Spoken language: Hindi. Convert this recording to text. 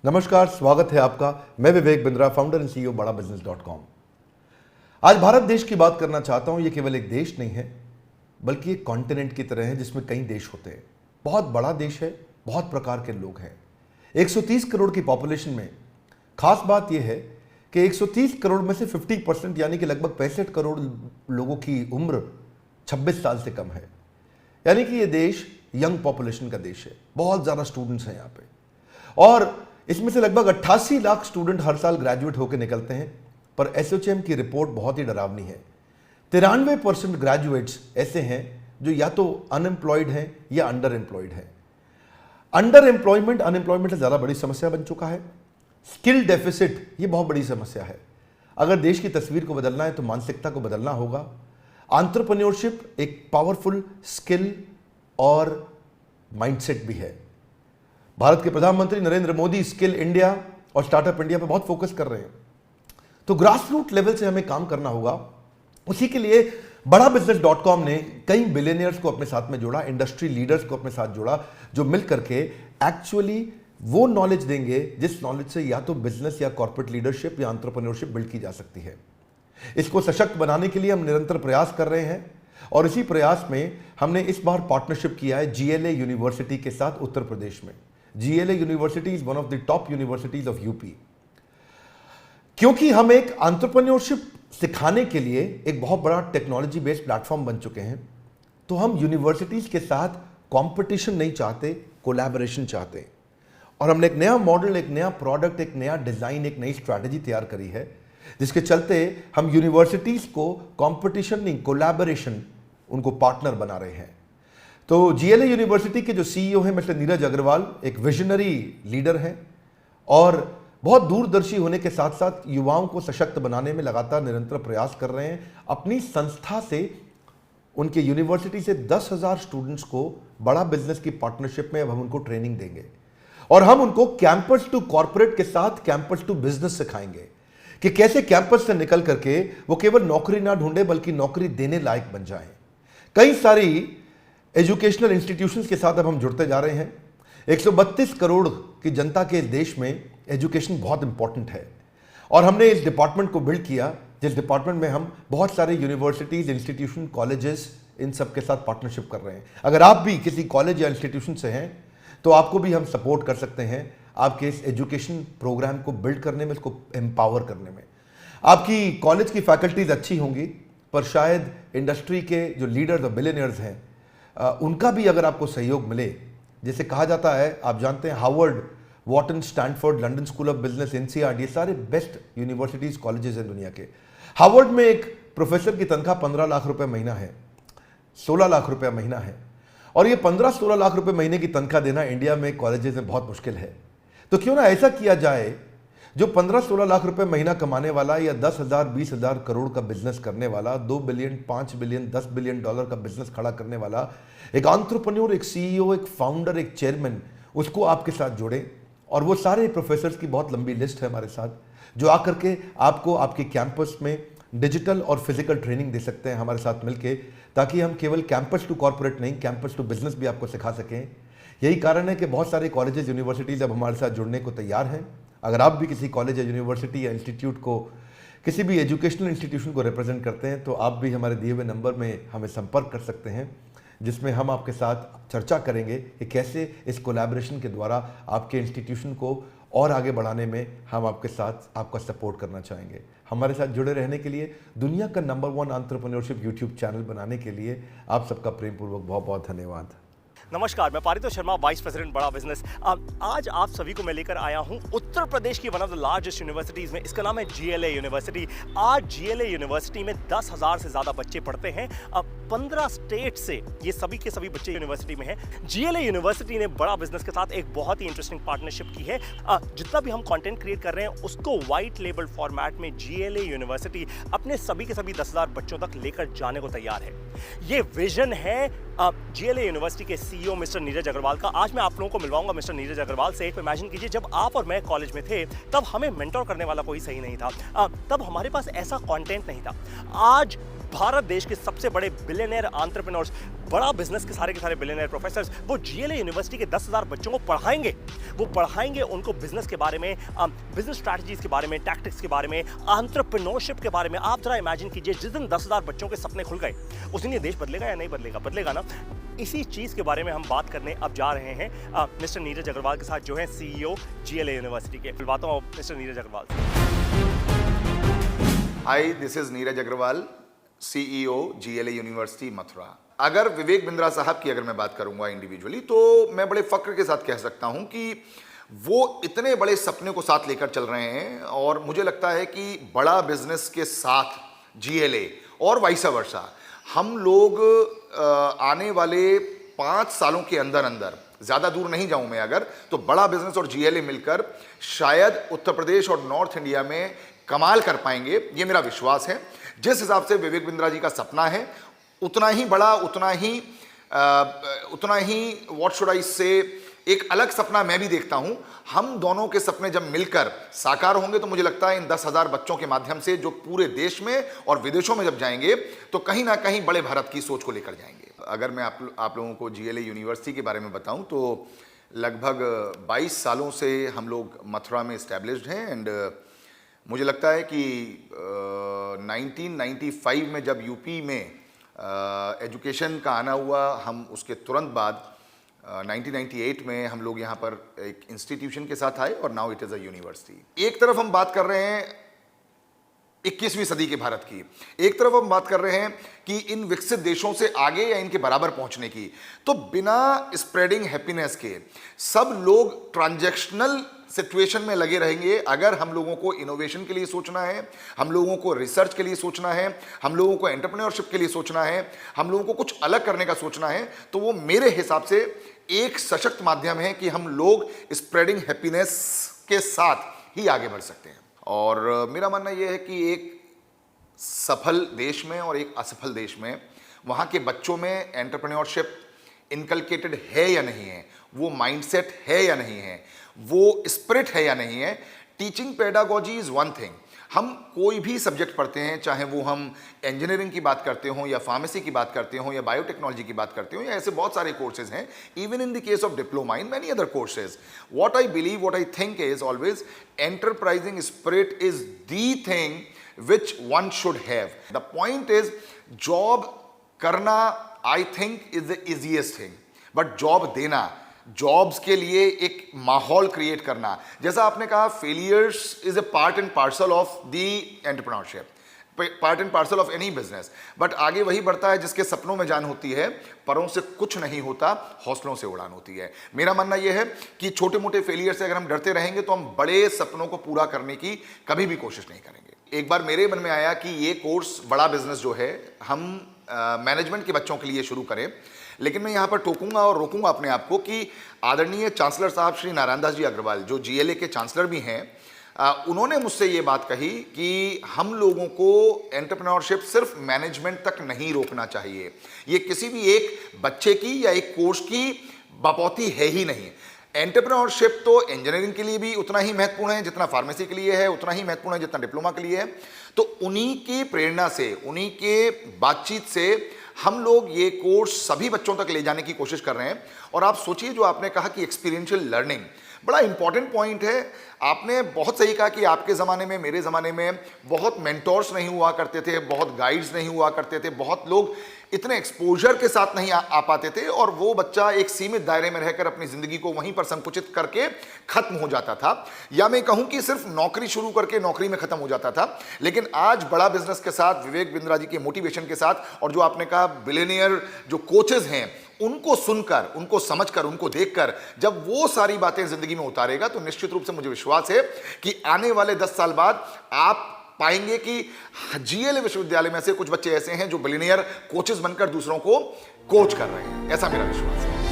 नमस्कार, स्वागत है आपका। मैं Vivek Bindra, founder and CEO बड़ा बिजनेस.com। आज भारत देश की बात करना चाहता हूं। ये केवल एक देश नहीं है, बल्कि एक कॉन्टिनेंट की तरह है जिसमें कई देश होते हैं। बहुत बड़ा देश है, बहुत प्रकार के लोग हैं। 130 करोड़ की पॉपुलेशन में खास बात यह है कि 130 करोड़ में से 50% यानी कि लगभग 65 करोड़ लोगों की उम्र 26 साल से कम है। यानी कि ये देश यंग पॉपुलेशन का देश है। बहुत ज़्यादा स्टूडेंट्स हैं यहाँ पे, और इसमें से लगभग 88 लाख स्टूडेंट हर साल ग्रेजुएट होकर निकलते हैं। पर एसोचैम की रिपोर्ट बहुत ही डरावनी है। 93% ग्रेजुएट्स ऐसे हैं जो या तो अनएम्प्लॉयड हैं या अंडर एम्प्लॉयड हैं। अंडर एम्प्लॉयमेंट अनएम्प्लॉयमेंट से ज़्यादा बड़ी समस्या बन चुका है। स्किल डेफिसिट ये बहुत बड़ी समस्या है। अगर देश की तस्वीर को बदलना है तो मानसिकता को बदलना होगा। एंटरप्रेन्योरशिप एक पावरफुल स्किल और माइंडसेट भी है। भारत के प्रधानमंत्री नरेंद्र मोदी स्किल इंडिया और स्टार्टअप इंडिया पर बहुत फोकस कर रहे हैं। तो ग्रास रूट लेवल से हमें काम करना होगा। उसी के लिए बड़ा बिजनेस.com ने कई बिलियनियर्स को अपने साथ में जोड़ा, इंडस्ट्री लीडर्स को अपने साथ जोड़ा, जो मिल करके एक्चुअली वो नॉलेज देंगे जिस नॉलेज से या तो बिजनेस या कॉर्पोरेट लीडरशिप या एंटरप्रेन्योरशिप बिल्ड की जा सकती है। इसको सशक्त बनाने के लिए हम निरंतर प्रयास कर रहे हैं, और इसी प्रयास में हमने इस बार पार्टनरशिप किया है GLA यूनिवर्सिटी के साथ उत्तर प्रदेश में। GLA university is one of the top universities of UP. क्योंकि हम एक एंटरप्रेन्योरशिप सिखाने के लिए एक बहुत बड़ा टेक्नोलॉजी बेस्ड प्लेटफॉर्म बन चुके हैं, तो हम यूनिवर्सिटीज के साथ कंपटीशन नहीं चाहते, कोलैबोरेशन चाहते हैं। और हमने एक नया मॉडल, एक नया प्रोडक्ट, एक नया डिजाइन, एक नई स्ट्रैटेजी तैयार करी है, जिसके चलते हम यूनिवर्सिटीज को कंपटीशन नहीं, कोलैबोरेशन, उनको पार्टनर बना रहे हैं। तो GLA यूनिवर्सिटी के जो CEO हैं मिस्टर नीरज अग्रवाल एक विजनरी लीडर हैं, और बहुत दूरदर्शी होने के साथ साथ युवाओं को सशक्त बनाने में लगातार निरंतर प्रयास कर रहे हैं। अपनी संस्था से, उनके यूनिवर्सिटी से 10,000 स्टूडेंट्स को बड़ा बिजनेस की पार्टनरशिप में अब हम उनको ट्रेनिंग देंगे, और हम उनको कैंपस टू कॉर्पोरेट के साथ कैंपस टू बिजनेस सिखाएंगे कि कैसे कैंपस से निकल करके वो केवल नौकरी ना ढूंढे बल्कि नौकरी देने लायक बन जाएं। कई सारी एजुकेशनल इंस्टीट्यूशंस के साथ अब हम जुड़ते जा रहे हैं। 132 करोड़ की जनता के देश में एजुकेशन बहुत इंपॉर्टेंट है, और हमने इस डिपार्टमेंट को बिल्ड किया, जिस डिपार्टमेंट में हम बहुत सारे यूनिवर्सिटीज, इंस्टीट्यूशन, कॉलेजेस, इन सब के साथ पार्टनरशिप कर रहे हैं। अगर आप भी किसी कॉलेज या इंस्टीट्यूशन से हैं तो आपको भी हम सपोर्ट कर सकते हैं आपके इस एजुकेशन प्रोग्राम को बिल्ड करने में, इसको एम्पावर करने में। आपकी कॉलेज की फैकल्टीज अच्छी होंगी, पर शायद इंडस्ट्री के जो लीडर्स और बिलियनियर्स हैं उनका भी अगर आपको सहयोग मिले, जैसे कहा जाता है, आप जानते हैं Harvard, Wharton, Stanford, London school of business, NCERT, ये सारे बेस्ट यूनिवर्सिटीज, कॉलेजेस हैं दुनिया के। हार्वर्ड में एक प्रोफेसर की तनख्वाह 15 लाख रुपए महीना है, 16 लाख रुपए महीना है, और ये 15-16 लाख रुपए महीने की तनख्वाह देना इंडिया में कॉलेजेस में बहुत मुश्किल है। तो क्यों ना ऐसा किया जाए, जो 15-16 लाख रुपए महीना कमाने वाला या 10,000 20,000 करोड़ का बिजनेस करने वाला, 2 बिलियन 5 बिलियन 10 बिलियन डॉलर का बिजनेस खड़ा करने वाला एक एंटरप्रेन्योर, एक CEO, एक फाउंडर, एक चेयरमैन, उसको आपके साथ जोड़ें। और वो सारे प्रोफेसर्स की बहुत लंबी लिस्ट है हमारे साथ, जो आकर के आपको आपके कैंपस में डिजिटल और फिजिकल ट्रेनिंग दे सकते हैं हमारे साथ मिलके, ताकि हम केवल कैंपस टू कॉर्पोरेट नहीं, कैंपस टू बिजनेस भी आपको सिखा सकें। यही कारण है कि बहुत सारे कॉलेजेस, यूनिवर्सिटीज अब हमारे साथ जुड़ने को तैयार हैं। अगर आप भी किसी कॉलेज या यूनिवर्सिटी या इंस्टीट्यूट को, किसी भी एजुकेशनल इंस्टीट्यूशन को रिप्रेजेंट करते हैं, तो आप भी हमारे दिए हुए नंबर में हमें संपर्क कर सकते हैं, जिसमें हम आपके साथ चर्चा करेंगे कि कैसे इस कोलैबोरेशन के द्वारा आपके इंस्टीट्यूशन को और आगे बढ़ाने में हम आपके साथ आपका सपोर्ट करना चाहेंगे। हमारे साथ जुड़े रहने के लिए, दुनिया का नंबर 1 एंटरप्रेन्योरशिप यूट्यूब चैनल बनाने के लिए आप सबका प्रेमपूर्वक बहुत बहुत धन्यवाद। नमस्कार, मैं पारितोष शर्मा, वाइस प्रेसिडेंट बड़ा बिजनेस। आज आप सभी को मैं लेकर आया हूं उत्तर प्रदेश की one of the largest universities में। इसका नाम है GLA यूनिवर्सिटी। आज GLA यूनिवर्सिटी में 10,000 से ज्यादा बच्चे पढ़ते हैं। 15 स्टेट से ये सभी के सभी बच्चे यूनिवर्सिटी में हैं। GLA यूनिवर्सिटी ने बड़ा बिजनेस के साथ एक बहुत ही इंटरेस्टिंग पार्टनरशिप की है। जितना भी हम कंटेंट क्रिएट कर रहे हैं उसको व्हाइट लेबल फॉर्मेट में GLA यूनिवर्सिटी अपने सभी के सभी 10,000 बच्चों तक लेकर जाने को तैयार है। ये विजन है GLA यूनिवर्सिटी के CEO मिस्टर नीरज अग्रवाल का। आज मैं आप लोगों को मिलवाऊंगा मिस्टर नीरज अग्रवाल से। इमेजिन कीजिए, जब आप और मैं कॉलेज में थे तब हमें मेंटोर करने वाला कोई सही नहीं था, तब हमारे पास ऐसा कंटेंट नहीं था। आज भारत देश के सबसे बड़े बिलियनियर एंटरप्रेन्योर्स, बड़ा बिजनेस के सारे बिलियनियर प्रोफेसर्स, वो जीएलए यूनिवर्सिटी के 10,000 बच्चों को पढ़ाएंगे। वो पढ़ाएंगे उनको बिजनेस के बारे में, बिजनेस स्ट्रैटेजीज के बारे में, टैक्टिक्स के बारे में, एंटरप्रेन्योरशिप के बारे में। आप जरा इमेजिन कीजिए, जिस दिन 10,000 बच्चों के सपने खुल गए, उस दिन ये देश बदलेगा या नहीं बदलेगा? बदलेगा ना। इसी चीज के बारे में हम बात करने अब जा रहे हैं मिस्टर नीरज अग्रवाल के साथ, जो है सीईओ जीएलए यूनिवर्सिटी के। मिलवाता हूं मिस्टर नीरज अग्रवाल से। Hi, this is Neeraj Agarwal, CEO GLA university Mathura. अगर विवेक बिंद्रा साहब की अगर मैं बात करूंगा इंडिविजुअली, तो मैं बड़े फक्र के साथ कह सकता हूं कि वो इतने बड़े सपने को साथ लेकर चल रहे हैं, और मुझे लगता है कि बड़ा बिजनेस के साथ जीएलए और वाइस वर्सा हम लोग आने वाले 5 सालों के अंदर अंदर, ज्यादा दूर नहीं जाऊं मैं अगर, तो बड़ा बिजनेस और जीएलए मिलकर शायद उत्तर प्रदेश और नॉर्थ इंडिया में कमाल कर पाएंगे। ये मेरा विश्वास है। जिस हिसाब से विवेक बिंद्रा जी का सपना है, उतना ही बड़ा, उतना ही व्हाट शुड आई से, एक अलग सपना मैं भी देखता हूं। हम दोनों के सपने जब मिलकर साकार होंगे तो मुझे लगता है इन 10,000 बच्चों के माध्यम से, जो पूरे देश में और विदेशों में जब जाएंगे, तो कहीं ना कहीं बड़े भारत की सोच को लेकर जाएंगे। अगर मैं आप लोगों को जीएलए यूनिवर्सिटी के बारे में बताऊं, तो लगभग 22 सालों से हम लोग मथुरा में इस्टेब्लिश्ड हैं। एंड मुझे लगता है कि 1995 में जब यूपी में एजुकेशन का आना हुआ, हम उसके तुरंत बाद 1998 में हम लोग यहाँ पर एक इंस्टीट्यूशन के साथ आए, और now it is a university. एक तरफ हम बात कर रहे हैं 21वीं सदी के भारत की, एक तरफ हम बात कर रहे हैं कि इन विकसित देशों से आगे या इनके बराबर पहुंचने की। तो बिना स्प्रेडिंग हैप्पीनेस के सब लोग ट्रांजैक्शनल सिचुएशन में लगे रहेंगे। अगर हम लोगों को इनोवेशन के लिए सोचना है, हम लोगों को रिसर्च के लिए सोचना है, हम लोगों को एंटरप्रेन्योरशिप के लिए सोचना है, हम लोगों को कुछ अलग करने का सोचना है, तो वो मेरे हिसाब से एक सशक्त माध्यम है कि हम लोग स्प्रेडिंग हैप्पीनेस के साथ ही आगे बढ़ सकते हैं। और मेरा मानना यह है कि एक सफल देश में और एक असफल देश में, वहाँ के बच्चों में एंटरप्रेन्योरशिप इनकलकेटेड है या नहीं है, वो माइंडसेट है या नहीं है, वो स्पिरिट है या नहीं है। Teaching pedagogy is one thing. हम कोई भी सब्जेक्ट पढ़ते हैं, चाहे वो हम इंजीनियरिंग की बात करते हों, या फार्मेसी की बात करते हों, या बायोटेक्नोलॉजी की बात करते हों, या ऐसे बहुत सारे कोर्सेज हैं, even in the case of diploma, in many other courses. What I believe, what I think is always, enterprising spirit is the thing which one should have. The point is, job करना I think is the easiest thing, but job देना, जॉब्स के लिए एक माहौल क्रिएट करना, जैसा आपने कहा, failures is a part and parcel of the entrepreneurship, part and parcel of any business. But आगे वही बढ़ता है जिसके सपनों में जान होती है, परों से कुछ नहीं होता, हौसलों से उड़ान होती है। मेरा मानना यह है कि छोटे मोटे फेलियर से अगर हम डरते रहेंगे तो हम बड़े सपनों को पूरा करने की कभी भी कोशिश नहीं करेंगे। एक बार मेरे मन में आया कि ये कोर्स बड़ा बिजनेस जो है, हम मैनेजमेंट के बच्चों के लिए शुरू करें, लेकिन मैं यहाँ पर टोकूंगा और रोकूंगा अपने आप को कि आदरणीय चांसलर साहब श्री नारायण दास जी अग्रवाल, जो जीएलए के चांसलर भी हैं, उन्होंने मुझसे ये बात कही कि हम लोगों को एंटरप्रेन्योरशिप सिर्फ मैनेजमेंट तक नहीं रोकना चाहिए। ये किसी भी एक बच्चे की या एक कोर्स की बपौती है ही नहीं। एंटरप्रेन्योरशिप तो इंजीनियरिंग के लिए भी उतना ही महत्वपूर्ण है जितना फार्मेसी के लिए है, उतना ही महत्वपूर्ण है जितना डिप्लोमा के लिए है। तो उन्हीं की प्रेरणा से, उन्हीं के बातचीत से हम लोग ये कोर्स सभी बच्चों तक ले जाने की कोशिश कर रहे हैं। और आप सोचिए, जो आपने कहा कि एक्सपीरियंशियल लर्निंग बड़ा इंपॉर्टेंट पॉइंट है। आपने बहुत सही कहा कि आपके ज़माने में, मेरे ज़माने में बहुत मेंटोर्स नहीं हुआ करते थे, बहुत गाइड्स नहीं हुआ करते थे, बहुत लोग इतने एक्सपोजर के साथ नहीं आ पाते थे, और वो बच्चा एक सीमित दायरे में रहकर अपनी ज़िंदगी को वहीं पर संकुचित करके ख़त्म हो जाता था, या मैं कहूँ कि सिर्फ नौकरी शुरू करके नौकरी में ख़त्म हो जाता था। लेकिन आज बड़ा बिजनेस के साथ, विवेक बिंद्रा जी के मोटिवेशन के साथ, और जो आपने कहा बिलियनियर जो कोचेज़ हैं, उनको सुनकर, उनको समझकर, उनको देखकर जब वो सारी बातें जिंदगी में उतारेगा, तो निश्चित रूप से मुझे विश्वास है कि आने वाले 10 साल बाद आप पाएंगे कि जीएलए विश्वविद्यालय में से कुछ बच्चे ऐसे हैं जो बिलियनियर कोचेस बनकर दूसरों को कोच कर रहे हैं। ऐसा मेरा विश्वास है।